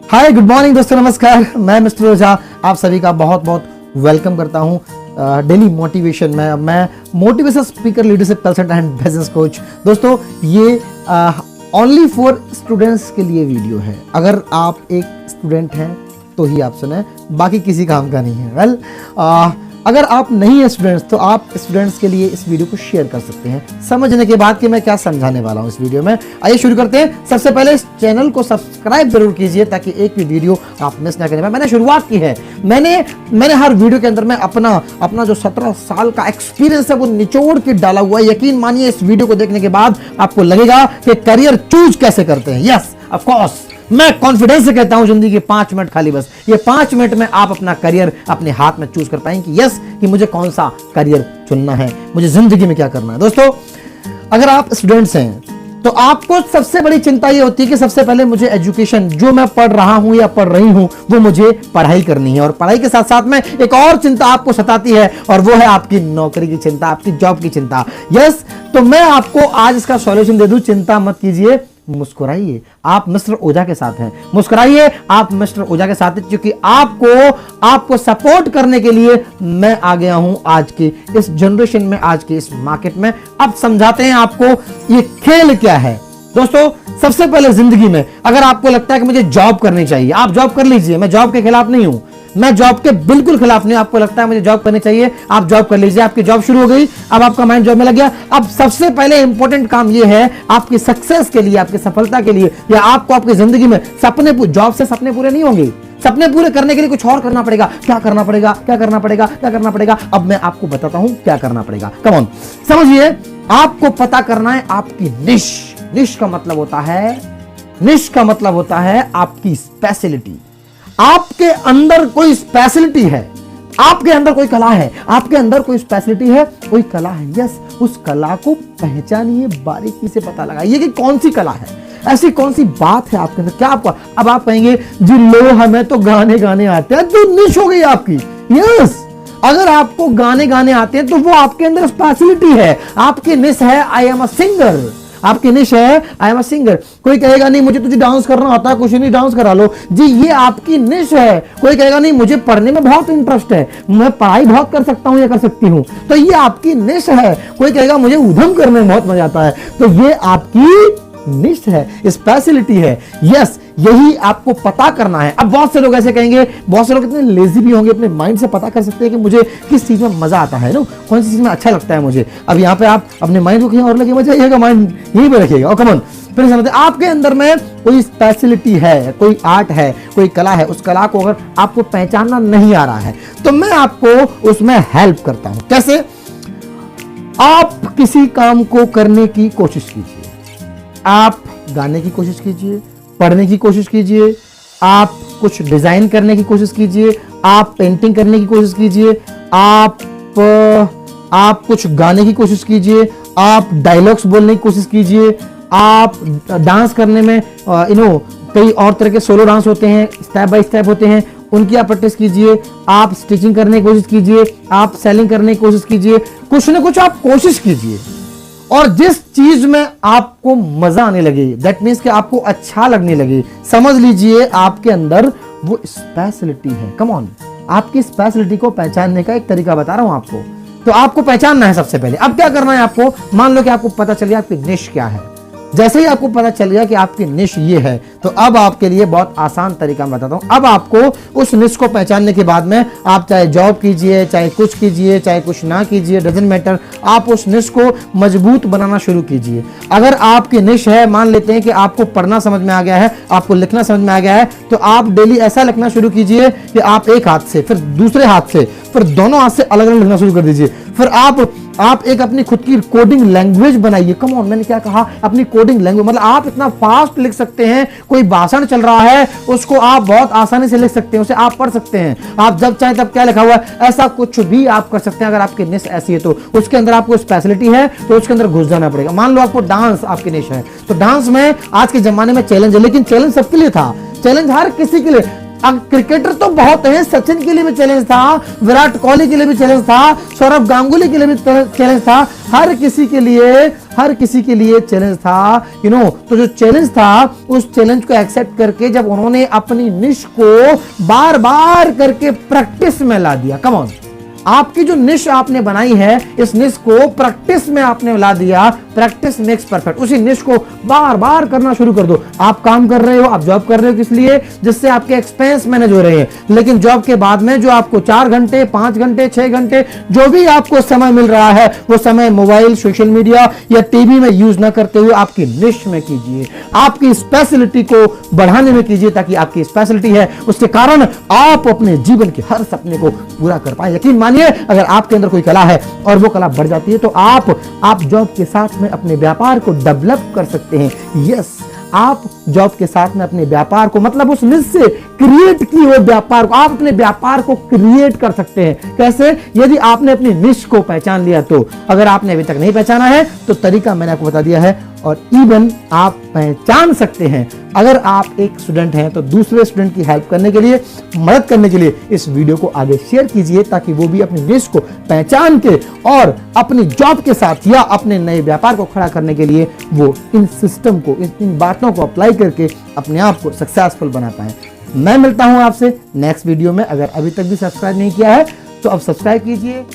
हाय, good morning दोस्तों, नमस्कार। मैं मिस्टर ओझा आप सभी का बहुत बहुत वेलकम करता हूं डेली मोटिवेशन में। मैं motivation speaker, leadership consultant and business coach. दोस्तों, ये ओनली फॉर स्टूडेंट्स के लिए वीडियो है। अगर आप एक स्टूडेंट हैं तो ही आप सुने, बाकी किसी काम का नहीं है। वेल, अगर आप नहीं है स्टूडेंट्स तो आप स्टूडेंट्स के लिए इस वीडियो को शेयर कर सकते हैं, समझने के बाद कि मैं क्या समझाने वाला हूं इस वीडियो में। आइए शुरू करते हैं। सबसे पहले इस चैनल को सब्सक्राइब जरूर कीजिए ताकि एक भी वीडियो आप मिस ना करें। मैंने शुरुआत की है, मैंने हर वीडियो के अंदर में अपना जो 17 साल का एक्सपीरियंस है वो निचोड़ के डाला हुआ है। यकीन मानिए, इस वीडियो को देखने के बाद आपको लगेगा कि करियर चूज कैसे करते हैं। यस, ऑफ कोर्स, मैं कॉन्फिडेंस से कहता हूं जिंदगी के 5 मिनट खाली, बस ये 5 मिनट में आप अपना करियर अपने हाथ में चूज कर पाएंगे कि यस, कि मुझे कौन सा करियर चुनना है, मुझे जिंदगी में क्या करना है। दोस्तों, अगर आप स्टूडेंट्स हैं तो आपको सबसे बड़ी चिंता ये होती है कि सबसे पहले मुझे एजुकेशन, जो मैं पढ़ रहा हूं या पढ़ रही हूं, वो मुझे पढ़ाई करनी है। और पढ़ाई के साथ साथ में एक और चिंता आपको सताती है, और वो है आपकी नौकरी की चिंता, आपकी जॉब की चिंता। यस, तो मैं आपको आज इसका सॉल्यूशन दे दूं। चिंता मत कीजिए, मुस्कुराइए। आप मिस्टर ओझा के साथ हैं, मुस्कुराइए, आप मिस्टर ओझा के साथ हैं, क्योंकि आपको सपोर्ट करने के लिए मैं आ गया हूं आज के इस जनरेशन में, आज के इस मार्केट में। अब समझाते हैं आपको ये खेल क्या है। दोस्तों, सबसे पहले जिंदगी में अगर आपको लगता है कि मुझे जॉब करनी चाहिए, आप जॉब कर लीजिए। मैं जॉब के खिलाफ नहीं हूं, मैं जॉब के बिल्कुल खिलाफ नहीं। आपको लगता है मुझे जॉब करनी चाहिए, आप जॉब कर लीजिए। आपकी जॉब शुरू हो गई, अब आपका माइंड जॉब में लग गया। अब सबसे पहले इंपॉर्टेंट काम यह है आपकी सक्सेस के लिए, आपकी सफलता के लिए, या आपको आपकी जिंदगी में जॉब से सपने पूरे नहीं होंगे। सपने पूरे करने के लिए कुछ और करना पड़ेगा। क्या करना पड़ेगा, क्या करना पड़ेगा, क्या करना पड़ेगा? अब मैं आपको बताता हूं क्या करना पड़ेगा। कम ऑन, समझिए। आपको पता करना है आपकी निश। निश का मतलब होता है आपकी स्पेशलिटी। आपके अंदर कोई स्पेशलिटी है, आपके अंदर कोई कला है, आपके अंदर कोई स्पेशलिटी है, कोई कला है। यस, उस कला को पहचानिए, बारीकी से पता लगाइए कि कौन सी कला है, ऐसी कौन सी बात है आपके अंदर। क्या आपको, अब आप कहेंगे जी लो, हमें तो गाने आते हैं, तो निश हो गई आपकी। यस, अगर आपको गाने आते हैं तो वो आपके अंदर स्पेशलिटी है, आपकी निश है आई एम अ सिंगर। आपकी निश है आई एम अ सिंगर। कोई कहेगा नहीं मुझे तुझे डांस करना आता है, कुछ नहीं, डांस करा लो जी, ये आपकी निश है। कोई कहेगा नहीं मुझे पढ़ने में बहुत इंटरेस्ट है, मैं पढ़ाई बहुत कर सकता हूं या कर सकती हूं, तो ये आपकी निश है। कोई कहेगा मुझे उधम करने में बहुत मजा आता है, तो ये आपकी निश है, स्पेशलिटी है। यस, यही आपको पता करना है। अब बहुत से लोग ऐसे कहेंगे, बहुत से लोग इतने लेजी भी होंगे, अपने माइंड से पता कर सकते हैं कि मुझे किस चीज में मजा आता है, कौन सी चीज में अच्छा लगता है मुझे। अब यहाँ पे आप अपने माइंड को कहीं और लगे मजा आइएगा, माइंड यहीं पे रखिएगा। और कमन, फिर समझते आपके अंदर में कोई स्पेशलिटी है, कोई आर्ट है, कोई कला है। उस कला को अगर आपको पहचानना नहीं आ रहा है तो मैं आपको उसमें हेल्प करता हूं। कैसे? आप किसी काम को करने की कोशिश कीजिए, आप गाने की कोशिश कीजिए, पढ़ने की कोशिश कीजिए, आप कुछ डिजाइन करने की कोशिश कीजिए, आप पेंटिंग करने की कोशिश कीजिए, आप कुछ गाने की कोशिश कीजिए, आप डायलॉग्स बोलने की कोशिश कीजिए, आप डांस करने में कई और तरह के सोलो डांस होते हैं, स्टेप बाय स्टेप होते हैं, उनकी आप प्रैक्टिस कीजिए, आप स्टिचिंग करने की कोशिश कीजिए, आप सेलिंग करने की कोशिश कीजिए, कुछ ना कुछ आप कोशिश कीजिए। और जिस चीज में आपको मजा आने लगे, दैट मीन्स कि आपको अच्छा लगने लगे, समझ लीजिए आपके अंदर वो स्पेशलिटी है। कम ऑन, आपकी स्पेशलिटी को पहचानने का एक तरीका बता रहा हूं आपको। तो आपको पहचानना है सबसे पहले। अब क्या करना है आपको? मान लो कि आपको पता चल गया आपकी निश क्या है। जैसे ही आपको पता चल गया कि आपकी निश ये है, तो अब आपके लिए बहुत आसान तरीका मैं बताता हूं। अब आपको उस निश को पहचानने के बाद में आप चाहे जॉब कीजिए, चाहे कुछ कीजिए, चाहे कुछ ना कीजिए, डजंट मैटर, आप उस निश को मजबूत बनाना शुरू कीजिए। अगर आपकी निश है, मान लेते हैं कि आपको पढ़ना समझ में आ गया है, आपको लिखना समझ में आ गया है, तो आप डेली ऐसा लिखना शुरू कीजिए कि आप एक हाथ से, फिर दूसरे हाथ से, फिर दोनों हाथ से अलग अलग लिखना शुरू कर दीजिए। फिर आप एक अपनी खुद की कोडिंग लैंग्वेज बनाइए। कम ऑन, मैंने क्या कहा? अपनी कोडिंग लैंग्वेज, मतलब आप इतना फास्ट लिख सकते हैं, कोई भाषण चल रहा है उसको आप बहुत आसानी से लिख सकते हैं, उसे आप पढ़ सकते हैं। आप जब चाहे तब क्या लिखा हुआ है, ऐसा कुछ भी आप कर सकते हैं। अगर आपकी निश ऐसी है तो उसके अंदर आपको स्पेशलिटी है, तो उसके अंदर घुस जाना पड़ेगा। मान लो आपको डांस आपकी निश है, तो डांस में आज के जमाने में चैलेंज है, लेकिन चैलेंज सबके लिए था, चैलेंज हर किसी के लिए। अब क्रिकेटर तो बहुत हैं, सचिन के लिए भी चैलेंज था, विराट कोहली के लिए भी चैलेंज था, सौरभ गांगुली के लिए भी चैलेंज था, हर किसी के लिए चैलेंज था, तो जो चैलेंज था उस चैलेंज को एक्सेप्ट करके जब उन्होंने अपनी निश को बार बार करके प्रैक्टिस में ला दिया, कम ऑन, आपकी जो निश आपने बनाई है, इस निश को प्रैक्टिस में आपने ला दिया, प्रैक्टिस मेक्स परफेक्ट, उसी निश को बार बार करना शुरू कर दो। आप काम कर रहे हो, आप जॉब कर रहे हो, किस लिए? जिससे आपके एक्सपेंस मैनेज हो रहे हैं, लेकिन जॉब के बाद में जो आपको 4 घंटे 5 घंटे 6 घंटे जो भी आपको समय मिल रहा है, वो समय मोबाइल, सोशल मीडिया या टीवी में यूज ना करते हुए आपकी निश में कीजिए, आपकी स्पेशलिटी को बढ़ाने में कीजिए, ताकि आपकी स्पेशलिटी है उसके कारण आप अपने जीवन के हर सपने को पूरा कर पाए। यकीन मानिए, अगर आपके अंदर कोई कला है और वो कला बढ़ जाती है तो आप जॉब के साथ में अपने व्यापार को डेवलप कर सकते हैं। यस, आप जॉब के साथ में अपने व्यापार को, मतलब उस निश से क्रिएट की हुए व्यापार को, आप अपने व्यापार को क्रिएट कर सकते हैं। कैसे? यदि आपने अपनी निश को पहचान लिया तो। अगर आपने अभी तक नहीं पहचाना है तो तरीका मैंने आपको बता दिया है, और इवन आप पहचान सकते हैं। अगर आप एक स्टूडेंट हैं तो दूसरे स्टूडेंट की हेल्प करने के लिए, मदद करने के लिए इस वीडियो को आगे शेयर कीजिए, ताकि वो भी अपनी निश को पहचान के और अपनी जॉब के साथ या अपने नए व्यापार को खड़ा करने के लिए वो इन सिस्टम को, इन बातों को अप्लाई करके अपने आप को सक्सेसफुल बना पाए। मैं मिलता हूं आपसे नेक्स्ट वीडियो में। अगर अभी तक भी सब्सक्राइब नहीं किया है तो अब सब्सक्राइब कीजिए।